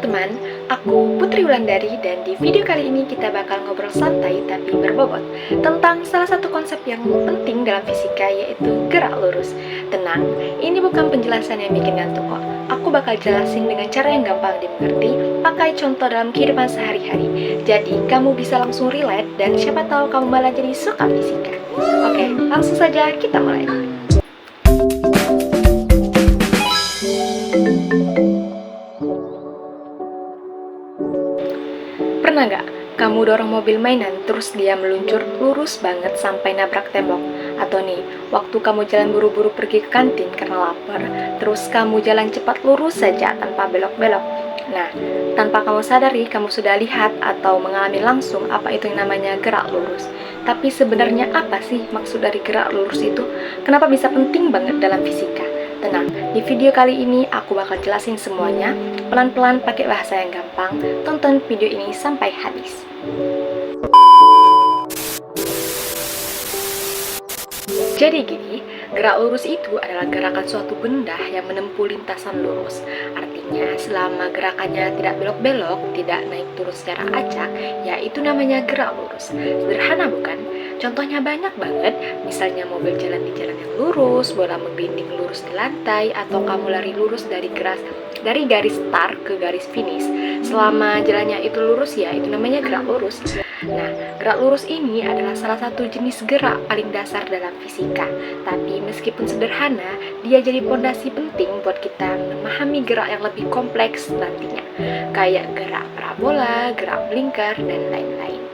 teman-teman, aku Putri Wulandari dan di video kali ini kita bakal ngobrol santai tapi berbobot tentang salah satu konsep yang penting dalam fisika yaitu gerak lurus. Tenang, ini bukan penjelasan yang bikin ngantuk kok. Aku bakal jelasin dengan cara yang gampang dimengerti, pakai contoh dalam kehidupan sehari-hari. Jadi kamu bisa langsung relate dan siapa tahu kamu malah jadi suka fisika. Oke, langsung saja kita mulai. Pernah gak kamu dorong mobil mainan terus dia meluncur lurus banget sampai nabrak tembok? Atau nih, waktu kamu jalan buru-buru pergi ke kantin karena lapar, terus kamu jalan cepat lurus saja tanpa belok-belok. Nah, tanpa kamu sadari, kamu sudah lihat atau mengalami langsung apa itu yang namanya gerak lurus. Tapi sebenarnya apa sih maksud dari gerak lurus itu? Kenapa bisa penting banget dalam fisika? Tenang, di video kali ini aku bakal jelasin semuanya pelan-pelan pakai bahasa yang gampang. Tonton video ini sampai habis. Jadi gini, gerak lurus itu adalah gerakan suatu benda yang menempuh lintasan lurus. Artinya, selama gerakannya tidak belok-belok, tidak naik turun secara acak, ya itu namanya gerak lurus. Sederhana bukan? Contohnya banyak banget, misalnya mobil jalan di jalan yang lurus, bola menggelinding lurus di lantai, atau kamu lari lurus dari garis start ke garis finish. Selama jalannya itu lurus, ya itu namanya gerak lurus. Nah, gerak lurus ini adalah salah satu jenis gerak paling dasar dalam fisika. Tapi meskipun sederhana, dia jadi pondasi penting buat kita memahami gerak yang lebih kompleks nantinya. Kayak gerak parabola, gerak melingkar, dan lain-lain.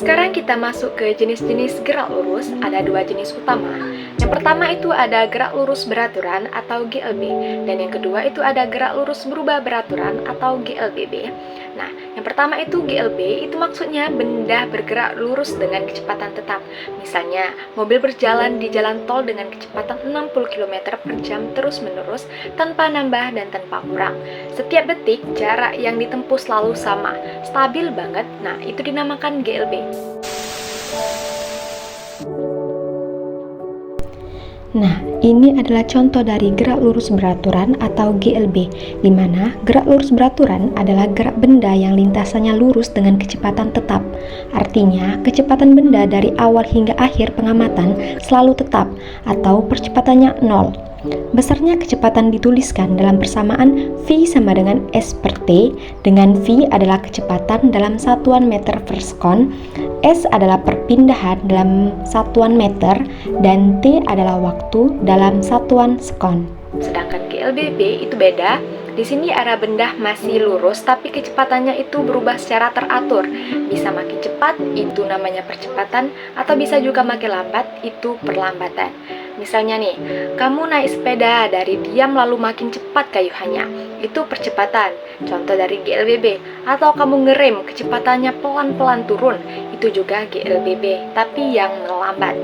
Sekarang kita masuk ke jenis-jenis gerak lurus. Ada dua jenis utama. Yang pertama itu ada gerak lurus beraturan atau GLB, dan yang kedua itu ada gerak lurus berubah beraturan atau GLBB. Nah, yang pertama itu GLB, itu maksudnya benda bergerak lurus dengan kecepatan tetap. Misalnya, mobil berjalan di jalan tol dengan kecepatan 60 km per jam terus-menerus tanpa nambah dan tanpa kurang. Setiap detik, jarak yang ditempuh selalu sama, stabil banget. Nah, itu dinamakan GLB. Nah, ini adalah contoh dari gerak lurus beraturan atau GLB, di mana gerak lurus beraturan adalah gerak benda yang lintasannya lurus dengan kecepatan tetap. Artinya, kecepatan benda dari awal hingga akhir pengamatan selalu tetap, atau percepatannya 0. Besarnya kecepatan dituliskan dalam persamaan V sama dengan S per T, dengan V adalah kecepatan dalam satuan meter per sekon, S adalah perpindahan dalam satuan meter, dan T adalah waktu dalam satuan sekon. Sedangkan GLBB itu beda. Di sini arah benda masih lurus, tapi kecepatannya itu berubah secara teratur. Bisa makin cepat, itu namanya percepatan, atau bisa juga makin lambat, itu perlambatan. Misalnya nih, kamu naik sepeda dari diam lalu makin cepat kayuhannya, itu percepatan, contoh dari GLBB. Atau kamu ngerem, kecepatannya pelan-pelan turun, itu juga GLBB, tapi yang melambat.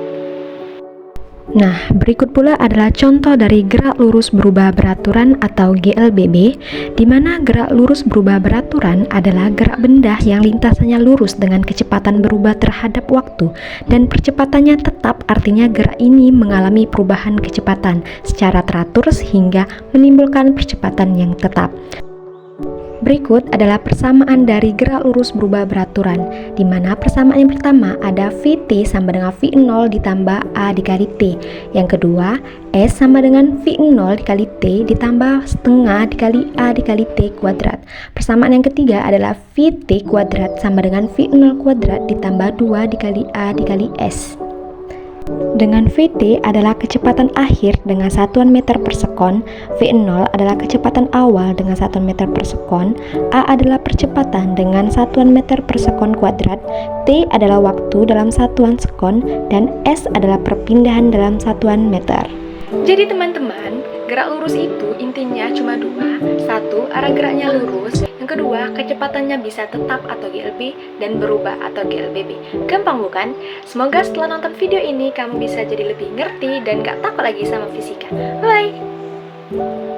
Nah, berikut pula adalah contoh dari gerak lurus berubah beraturan atau GLBB, di mana gerak lurus berubah beraturan adalah gerak benda yang lintasannya lurus dengan kecepatan berubah terhadap waktu, dan percepatannya tetap, artinya gerak ini mengalami perubahan kecepatan secara teratur sehingga menimbulkan percepatan yang tetap. Berikut adalah persamaan dari gerak lurus berubah beraturan, di mana persamaan yang pertama ada VT sama dengan V0 ditambah A dikali T. Yang kedua, S sama dengan V0 dikali T ditambah setengah dikali A dikali T kuadrat. Persamaan yang ketiga adalah VT kuadrat sama dengan V0 kuadrat ditambah 2 dikali A dikali S. Dengan VT adalah kecepatan akhir dengan satuan meter per sekon, V0 adalah kecepatan awal dengan satuan meter per sekon, A adalah percepatan dengan satuan meter per sekon kuadrat, T adalah waktu dalam satuan sekon, dan S adalah perpindahan dalam satuan meter. Jadi teman-teman, gerak lurus itu intinya cuma dua. Satu, arah geraknya lurus. Yang kedua, kecepatannya bisa tetap atau GLB dan berubah atau GLBB. Gampang bukan? Semoga setelah nonton video ini kamu bisa jadi lebih ngerti dan gak takut lagi sama fisika. Bye!